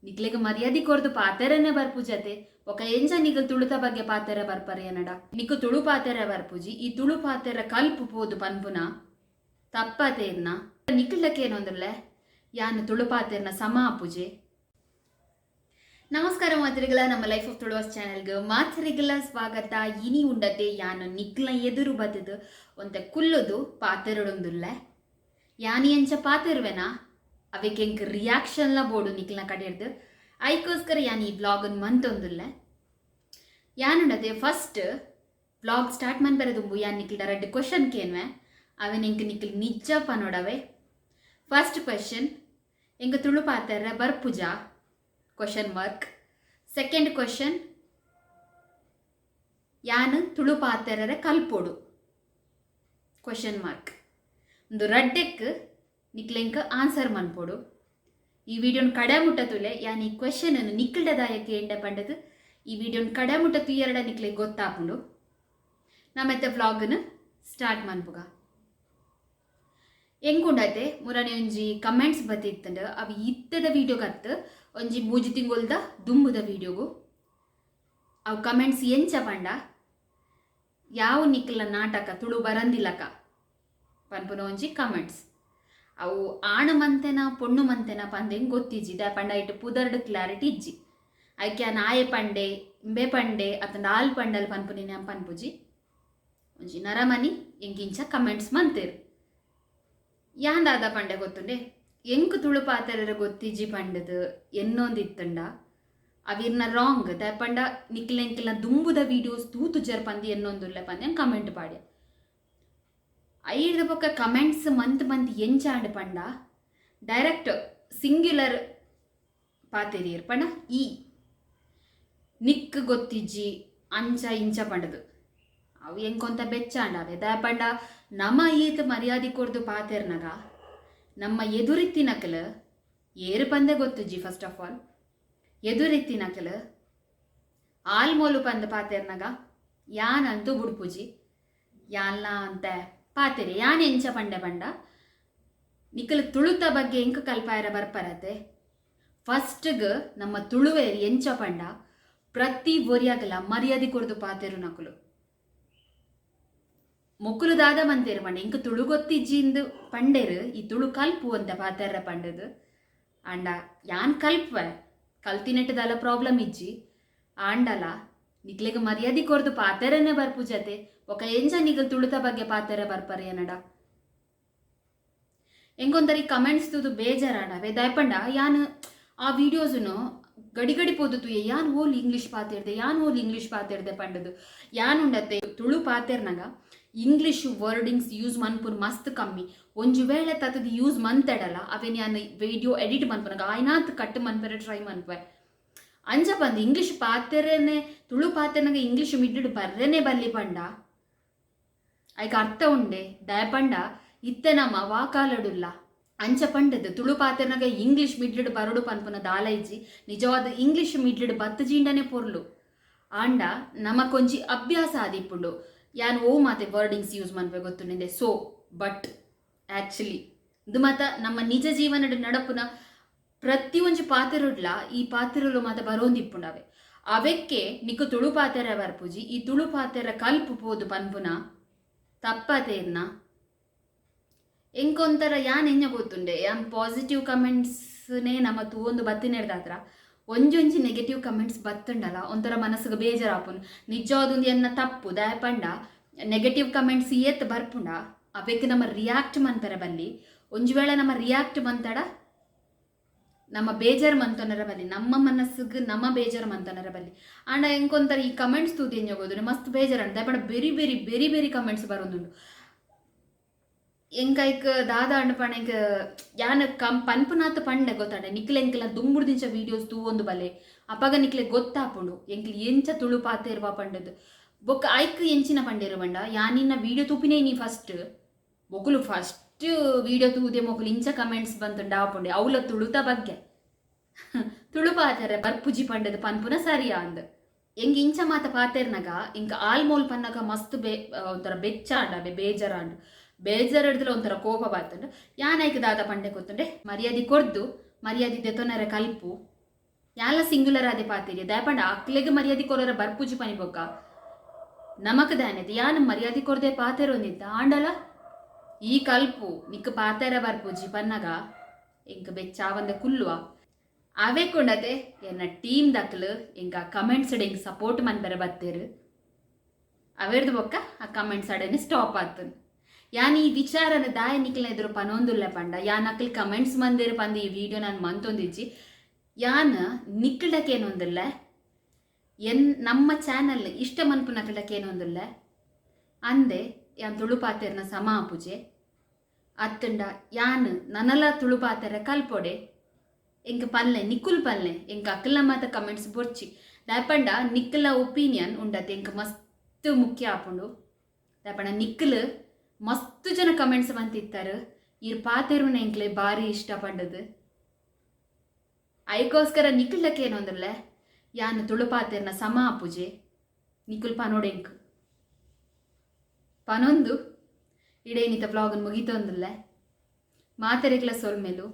ನಿಕ್ಲೆಗ್ ಮರ್ಯಾದೆ ಕೊರ್ದು ಪಾತೆರೆನೆ ಬರ್ಪುಜತೆ ಒಕ ಎಂಚ ನಿಗಲ್ ತುಳುತ ಬಗ್ಗೆ ಪಾತೆರೆ ಬರ್ಪರೆ ಏನಡ ನಿಕ್ಕು ತುಳು ಪಾತೆರೆ ಬರ್ಪುಜಿ ಈ ತುಳು ಪಾತೆರೆ ಕಲ್ಪು ಪೋದು ಪನ್ಪುನ ತಪ್ಪತೇರ್ನ ನಿಕ್ಲಕ್ಕೇನೊಂದುಲ್ಲೆ ಯಾನ್ ತುಳು ಪಾತೆರ್ನ ಸಮ ಪೂಜೆ. ನಮಸ್ಕಾರ ಮಾತ್ರಿಗಳ ನಮ್ಮ ಲೈಫ್ ಆಫ್ ತುಳುವಸ್ ಚಾನೆಲ್ಗೆ ಮಾತ್ರಿಗಳ ಸ್ವಾಗತ. ಇನಿ ಉಂಡತೆ ಯಾನು ನಿಕ್ಲ ಎದುರು ಬತ್ತದು ಒಂತೆ ಕುಲ್ಲುದು ಪಾತೆರಡೊಂದುಲ್ಲೆ ಯಾನಿ ಎಂಚ ಪಾತೆರ್ವೆನಾ ಅವಕ್ಕೆ ಎಂಕ್ ರಿಯಾಕ್ಷನ್ಲ ಬೋಡು ನಿಕ್ಲನ ಕಡೆರ್ದು ಐಕೋಸ್ಕರ ಯಾನ್ ಈ ವ್ಲಾಗನ್ ಮಂತೊಂದುಲ್ಲೆ ಯಾನುಂಡತೆ ಫಸ್ಟ್ ವ್ಲಾಗ್ ಸ್ಟಾರ್ಟ್ ಮನ್ಪೆರೆದುಂಬು ಯಾನ್ ನಿಕ್ಲ ರೆಡ್ ಕ್ವಶನ್ ಕೇನ್ವೆ ಅವನ್ ಎಂಕ್ ನಿಕ್ಲ ನಿಜ ಪನೋಡವೆ. ಫಸ್ಟ್ ಕ್ವಶನ್ ಎಂಕ್ ತುಳು ಪಾತೆರೆ ಬರ್ಪುಜ ಕ್ವಶನ್ ಮಾರ್ಕ್. ಸೆಕೆಂಡ್ ಕ್ವಶನ್ ಯಾನ್ ತುಳು ಪಾತೆರೆ ಕಲ್ಪೊಡು ಕ್ವಶನ್ ಮಾರ್ಕ್. ಒಂದು ರಡ್ಡೆಕ್ ನಿಕ್ಲೆಂಕ್ ಆನ್ಸರ್ ಮನ್ಪೊಡು. ಈ ವಿಡಿಯೋನ್ ಕಡೆ ಮುಟ್ಟತುಲೆ ಯಾನ್ ಈ ಕ್ವೆಶನ್ ಅನ್ನು ನಿಕ್ಲದಾಯಕ್ಕೆ ಎಂಡ ಪಂಡದು ಈ ವಿಡಿಯೋನ್ ಕಡೆ ಮುಟ್ಟತು ಎರಡ ನಿಕ್ಲೆ ಗೊತ್ತಾಪುಂಡು. ನಮ್ಮತ್ತೆ ವ್ಲಾಗ್ನ ಸ್ಟಾರ್ಟ್ ಮನ್ಪುಗ. ಎಂಕುಂಡತೆ ಮುರನೆ ಒಂಜಿ ಕಮೆಂಟ್ಸ್ ಬತ್ತಿತ್ತಂಡು ಅವು ಇತ್ತದ ವಿಡಿಯೋಗತ್ತು ಒಂಜಿ ಮೂಜಿ ತಿಂಗೊಲ್ದ ದುಂಬುದ ವಿಡಿಯೋಗು ಅವು ಕಮೆಂಟ್ಸ್ ಎಂಚ ಪಂಡ ಯಾವ ನಿಕ್ಲ ನಾಟಕ ತುಳು ಬರಂದಿಲ್ಲಕ ಪನ್ಪುನ ಒಂಜಿ ಕಮೆಂಟ್ಸ್ ಅವು ಆಣ ಮಂತೆನ ಪೊಣ್ಣು ಮಂತೆನ ಪಂದೆಂಗೆ ಗೊತ್ತಿಜ್ಜಿ ದ ಪಂಡ ಇಟ್ಟು ಪುದರ್ಡ್ ಕ್ಲಾರಿಟಿ ಇಜ್ಜಿ ಐಕ್ಯ ನಾಯ ಪಂಡೆ ಇಂಬೆ ಪಂಡೆ ಅತಂಡ ಆಲ್ ಪಂಡಲ್ ಪನ್ಪುನಿನ ಪನ್ಪುಜಿ ಒಂಜಿ ನರಮನಿ ಎಂಗಿಂಚ ಕಮೆಂಟ್ಸ್ ಮಂತೇರು. ಯಾಂದಾದ ಪಂಡೆ ಗೊತ್ತುಂಡೆ ಎಂಕ್ ತುಳು ಪಾತೆರೆ ಗೊತ್ತಿಜ್ಜಿ ಪಂಡದು ಎನ್ನೊಂದಿತ್ತಂಡ ಅವಿರ್ನ ರಾಂಗ್ ದ ಪಂಡ ನಿಕ್ಲೆಂಕ್ಲ ದುಂಬುದ ವೀಡಿಯೋಸ್ ತೂತು ಜರ್ ಪಂದಿ ಎನ್ನೊಂದುಲ್ಲೆ ಪಂದೆ ಕಮೆಂಟ್ ಪಾಡ್ಯ ಐದು ಪಕ್ಕ ಕಮೆಂಟ್ಸ್ ಮಂತ್ ಎಂಚಾಂಡ್ ಪಂಡ ಡೈರೆಕ್ಟ್ ಸಿಂಗ್ಯುಲರ್ ಪಾತೆರಿಯರ್ ಪಂಡ ಈ ನಿಕ್ ಗೊತ್ತಿಜ್ಜಿ ಅಂಚ ಇಂಚ ಪಂಡದು ಅವು ಎಂಕೊಂತ ಬೆಚ್ಚಾಂಡವೆ ದ ಪಂಡ ನಮ್ಮ ಈತ ಮರ್ಯಾದೆ ಕೊಡ್ದು ಪಾತೆರ್ನಾಗ ನಮ್ಮ ಎದುರಿತ್ತಿನಕಲ್ ಏರು ಪಂದೆ ಗೊತ್ತಿಜ್ಜಿ. ಫಸ್ಟ್ ಆಫ್ ಆಲ್ ಎದುರಿತ್ತಿನಕಲ್ ಆಲ್ಮೋಲು ಪಂದ ಪಾತೆರ್ನಾಗ ಯಾನ್ ಅಂತೂ ಬುಡ್ಪುಜಿ ಯಾನ್ಲ ಅಂತ ಪಾತೆರೆ ಯಾನ್ ಎಂಚ ಪಂಡೆ ಪಂಡ ನಿಕ್ಕಲು ತುಳುತ ಬಗ್ಗೆ ಎಂಕ ಕಲ್ಪಾಯರ ಬರ್ಪರತೆ. ಫಸ್ಟ್ಗೆ ನಮ್ಮ ತುಳುವೇರಿ ಎಂಚ ಪಂಡ ಪ್ರತಿ ಒರಿಯಾಗಲ ಮರ್ಯಾದೆ ಕೊಡ್ದು ಪಾತೆರು ನಕಲು ಮೊಕ್ಕಲು ದಾದ ಮಂತೇರು ಪಂಡ ಎಂಕ ತುಳು ಗೊತ್ತಿಜ್ಜಿಂದು ಪಂಡೇರು ಈ ತುಳು ಕಲ್ಪು ಅಂತ ಪಾತೆರ ಪಂಡದು ಆಂಡ ಯಾನ್ ಕಲ್ಪೆ ಕಲ್ತಿನೆಟ್ಟದಲ್ಲ ಪ್ರಾಬ್ಲಮ್ ಇಜ್ಜಿ ಆಂಡಲ ನಿಕ್ಲೆಗ್ ಮರ್ಯಾದೆ ಕೊರ್ದು ಪಾತೆರನೆ ಬರ್ಪುಜತೆ ಒಕ ಎಂಚ ನಿಗಲ್ ತುಳುತ ಬಗ್ಗೆ ಪಾತೆರೆ ಬರ್ಪರೆ ಏನಡ ಎಂಗೊಂದರಿ ಕಮೆಂಟ್ಸ್ ತೂದು ಬೇಜಾರಾಡವೆ ದಯಪಂಡ ಯಾನ್ ಆ ವಿಡಿಯೋಸ್ನು ಗಡಿ ಗಡಿ ಪೋದುತು ಯಾನ್ ಓಲ್ ಇಂಗ್ಲಿಷ್ ಪಾತೆರ್ದೆ ಯಾನ್ ಓಲ್ ಇಂಗ್ಲಿಷ್ ಪಾತೆರ್ದೆ ಪಂಡದು ಯಾನ್ ಉಂಡತೆ ತುಳು ಪಾತೆರ್ನಾಗ ಇಂಗ್ಲಿಷ್ ವರ್ಡಿಂಗ್ಸ್ ಯೂಸ್ ಮನ್ಪುನ್ ಮಸ್ತ್ ಕಮ್ಮಿ. ಒಂಜು ವೇಳೆ ತತದು ಯೂಸ್ ಮಂತೆಡಲ್ಲ ಅವೇನು ಯಾನ್ ವಿಡಿಯೋ ಎಡಿಟ್ ಮನ್ಪುನಾಗ ಆಯ್ನಾತ್ ಕಟ್ ಮನ್ಪರೆ ಟ್ರೈ ಮನ್ಪೆ ಅಂಚ ಬಂದು ಇಂಗ್ಲಿಷ್ ಪಾತೆರೇನೆ ತುಳು ಪಾತೆರ್ನಾಗ ಇಂಗ್ಲಿಷ್ ಮಿಡ್ಡು ಬರ್ರೇನೆ ಬಲ್ಲಿ ಪಂಡ ಐಕ ಅರ್ಥ ಉಂಡೆ ದಯಪಂಡ ಇತ್ತೆ ನಮ್ಮ ವಾಕಾಲಡುಲ್ಲ ಅಂಚ ಪಂಡದು ತುಳು ಪಾತೆರ್ನಾಗ ಇಂಗ್ಲಿಷ್ ಮಿಡ್ಡು ಬರಡು ಪನ್ಪುನ ದಾಲ ಇಜ್ಜಿ ನಿಜವಾದ ಇಂಗ್ಲಿಷ್ ಮಿಡ್ಡು ಬತ್ತಜೀಂಡನೆ ಪೊರ್ಲು ಆಂಡ ನಮಕೊಂಜಿ ಅಭ್ಯಾಸ ಆದಿಪ್ಪುಂಡು ಯಾನ್ ಓ ಮಾತೆ ವರ್ಡಿಂಗ್ಸ್ ಯೂಸ್ ಮನ್ಪೆ ಗೊತ್ತುಂಡೆ ಸೊ ಬಟ್ ಆ್ಯಕ್ಚುಲಿ ಇದು ಮಾತ ನಮ್ಮ ನಿಜ ಜೀವನದ ನಡಪುನ ಪ್ರತಿ ಒಂಜಿ ಪಾತೆರುಡ್ಲ ಈ ಪಾತೆರಲು ಮಾತ ಬರೋಂದಿಪ್ಪುಂಡವೆ ಅವಕ್ಕೆ ನಿಕ್ಕು ತುಳು ಪಾತೆರೆ ಬರ್ಪುಜಿ ಈ ತುಳು ಪಾತೆರೆ ಕಲ್ಪು ಪೋದು ಪನ್ಪುನ ತಪ್ಪತೇರ್ನ ಎಂಕೊಂತರ ಯಾನ್ ಎಂಜ ಗೊತ್ತುಂಡೆ ಯಾನ್ ಪಾಸಿಟಿವ್ ಕಮೆಂಟ್ಸ್ನೇ ನಮ್ಮ ತೂವೊಂದು ಬತ್ತಿನೆಡ್ದಾತ್ರ ಒಂಜೊಂಜಿ ನೆಗೆಟಿವ್ ಕಮೆಂಟ್ಸ್ ಬತ್ತುಂಡಲ್ಲ ಒಂಥರ ಮನಸ್ಸಿಗೆ ಬೇಜಾರಾಪುನು ನಿಜವಾದೊಂದು ಎನ್ನ ತಪ್ಪು ದಯಪಂಡ ನೆಗೆಟಿವ್ ಕಮೆಂಟ್ಸ್ ಏತ್ ಬರ್ಪುಂಡ ಅವಕ್ಕೆ ನಮ್ಮ ರಿಯಾಕ್ಟ್ ಮನ್ಪೆರೆ ಬಲ್ಲಿ ಒಂಜು ವೇಳೆ ನಮ್ಮ ರಿಯಾಕ್ಟ್ ಮಂತಡ ನಮ್ಮ ಬೇಜಾರು ಮಂತನರ ಬಲ್ಲಿ ನಮ್ಮ ಮನಸ್ಸಿಗೆ ನಮ್ಮ ಬೇಜಾರು ಮಂತನರ ಬಲ್ಲಿ ಆಂಡ ಎಂಕೊಂತರ ಈ ಕಮೆಂಟ್ಸ್ ತೂತಿ ಎಂಜೋಗೋದು ಮಸ್ತ್ ಬೇಜಾರು ದಯಪಂಡ ಬೆರಿ ಬೆರಿ ಕಮೆಂಟ್ಸ್ ಬರೋದುಂಡು ಎಂಕೈಕ್ ದಾದ ಅಂಡ ಪಂಡ ಯಾನ್ ಪನ್ಪುನಾತ್ ಪಂಡೆ ಗೊತ್ತಾಂಡೆ ನಿಕ್ಲೆ ಎಂಕ್ಲ ದುಂಬುಡ್ದಿಂಚ ವೀಡಿಯೋಸ್ ತೂವೊಂದು ಬಲೆ ಅಪಗ ನಿಕ್ಲೆ ಗೊತ್ತಾಪುಂಡು ಎಂಕ್ಲಿ ಎಂಚ ತುಳು ಪಾತೆರ್ವ ಪಂಡದು ಬೊಕ್ಕ ಐಕ್ ಎಂಚಿನ ಪಂಡೇರು ಬಂಡ ಯಾನಿನ್ನ ವೀಡಿಯೋ ತೂಪಿನೇ ನೀ ಫಸ್ಟ್ ಮೊಕುಲು ಫಸ್ಟ್ ವೀಡಿಯೋ ತೂದೆ ಮೊಕುಲು ಇಂಚ ಕಮೆಂಟ್ಸ್ ಬಂತುಂಡ ಆಪುಂಡೆ ಅವಳ ತುಳುತ ಬಗ್ಗೆ ತುಳು ಪಾತೆರೆ ಬರ್ಪುಜಿ ಪಂಡದು ಪನ್ಪುನ ಸರಿಯಾ ಅಂದ್ ಎಂಗ್ ಇಂಚ ಮಾತ ಪಾತೆರ್ನಾಗ ಇಂಕ ಆಲ್ಮೋಲ್ ಪನ್ನಗ ಮಸ್ತ್ ಒಂಥರ ಬೆಚ್ಚಾಂಡ ಬೇಜಾರಾಂಡು ಬೇಜಾರು ಹಿಡಿದ್ರೆ ಒಂಥರ ಕೋಪ ಬಾತುಂಡು ಯಾನೈಕ್ ದಾದ ಪಂಡೆ ಗೊತ್ತುಂಡೆ ಮರ್ಯಾದೆ ಕೊರ್ದು ಮರ್ಯಾದೆ ದೆತೊನರೆ ಕಲ್ಪು ಯಾಲ ಸಿಂಗುಲರ್ ಆದೆ ಪಾತೆರೆ ದಯಪಂಡ ಅಕ್ಲೆಗ್ ಮರ್ಯಾದೆ ಕೊರರ ಬರ್ಪುಜಿ ಪನಿ ಬೊಕ್ಕ ನಮಕ್ ದಾನೆದ ಯಾನ್ ಮರ್ಯಾದೆ ಕೊರದೆ ಪಾತೆರೊಂದಿತ್ತ ಆಂಡಲ ಈ ಕಲ್ಪು ನಿಕ್ ಪಾತೆರ ಬರ್ಪುಜಿ ಪನ್ನಗ ಎಂಕ್ ಬೆಚ್ಚಾವಂದ ಕುಲ್ಲುವ ಅವೇ ಕೊಂಡತೆ ಎನ್ನ ಟೀಮ್ ದಕ್ಲು ಎಂಕ ಕಮೆಂಟ್ಸ್ ಎಂಕ್ ಸಪೋರ್ಟ್ ಮನ್ಪೆರ ಬತ್ತೇರು ಅವೆರ್ದು ಬೊಕ್ಕ ಆ ಕಮೆಂಟ್ಸ್ ಅಡನೆ ಸ್ಟಾಪ್ ಆತನ್ ಯಾನ್ ಈ ವಿಚಾರನ ದಾಯ ನಿಕ್ಲ ಎದುರು ಪನೊಂದುಲ್ಲ ಪಂಡ ಯಾನ್ ಅಕ್ಲ್ ಕಮೆಂಟ್ಸ್ ಮಂದಿರು ಪಂದು ಈ ವಿಡಿಯೋ ನಾನು ಮಂತೊಂದಿಜ್ಜಿ ಯಾನ್ ನಿಕ್ಲಡಕೇನೊಂದಿಲ್ಲ ನಮ್ಮ ಚಾನಲ್ ಇಷ್ಟ ಮನ್ಪು ನಕ್ಲಡಕೇನೊಂದಿಲ್ಲ ಅಂದೆ ಯಾನ್ ತುಳು ಪಾತೆರ್ನ ಸಮ ಆಪುಜೆ ಅತ್ತಂಡ ಯಾನ್ ನನಲ ತುಳು ಪಾತೆರೆ ಕಲ್ಪೊಡೆ ಎಂಕ ಪಲ್ಲೆ ನಿಕ್ಕುಲ್ ಪಲ್ಲೆ ಎಂಕ ಅಕ್ಕಲ ಮಾತ ಕಮೆಂಟ್ಸ್ ಬೊರ್ಚಿ ದಾಯಪಂಡ ನಿಕ್ಕಲ ಒಪಿನಿಯನ್ ಉಂಡತೆ ಎಂಕ ಮಸ್ತ್ ಮುಖ್ಯ ಆಪುಂಡು ದಾಯಪಂಡ ನಿಕ್ಕಲ್ ಮಸ್ತ್ ಜನ ಕಮೆಂಟ್ಸ್ ಬಂತಿತ್ತಾರೆ ಇರ್ ಪಾತೆರುನ ಎಂಕ್ಲೆ ಭಾರಿ ಇಷ್ಟ ಪಂಡದು ಐಕೋಸ್ಕರ ನಿಕ್ಕಲಕ್ಕೇನೊಂದಿಲ್ಲ ಯಾನ್ ತುಳು ಪಾತೆರ್ನ ಸಮ ಆಪುಜೆ ನಿಕ್ಕುಲ್ ಪನೋಡೆಂಕ್ ಪನೊಂದು ಇಡೇನಿತ ವ್ಲಾಗನ್ ಮುಗಿತೊಂದಿಲ್ಲ ಮಾತೆರೆಗ್ಲ ಸೊಲ್ಮೆಲು